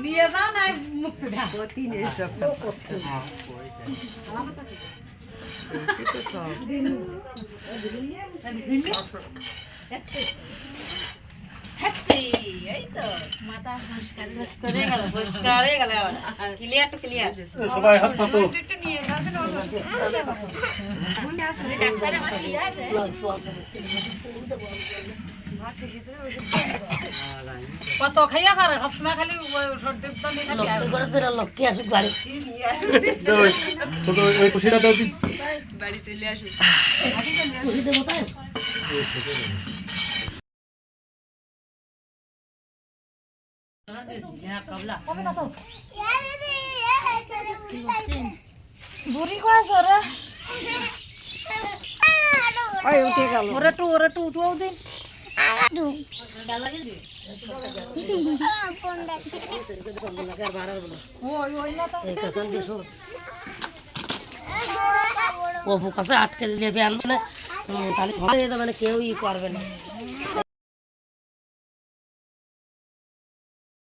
নিয়ে যাও না মুক্তি এই তো মাথা পরিষ্কার হয়ে গেল ক্লিয়ার টু ক্লিয়ার সবাই হাত পাতো একটু নিয়ে যাও ডাক্তার আমার কি আছে কত খাইয়া করে সবসময় খালি সর্দি খালি লক্ষ্মী আসুক বাড়ি ওই খুশিটা দাও দিন বাড়ি চলে আসুক বুড়ি কয়েছে রে ওরা টু উঠুও দিন ও কাছে আটকে দিলে তাহলে মানে কেউই করবে না।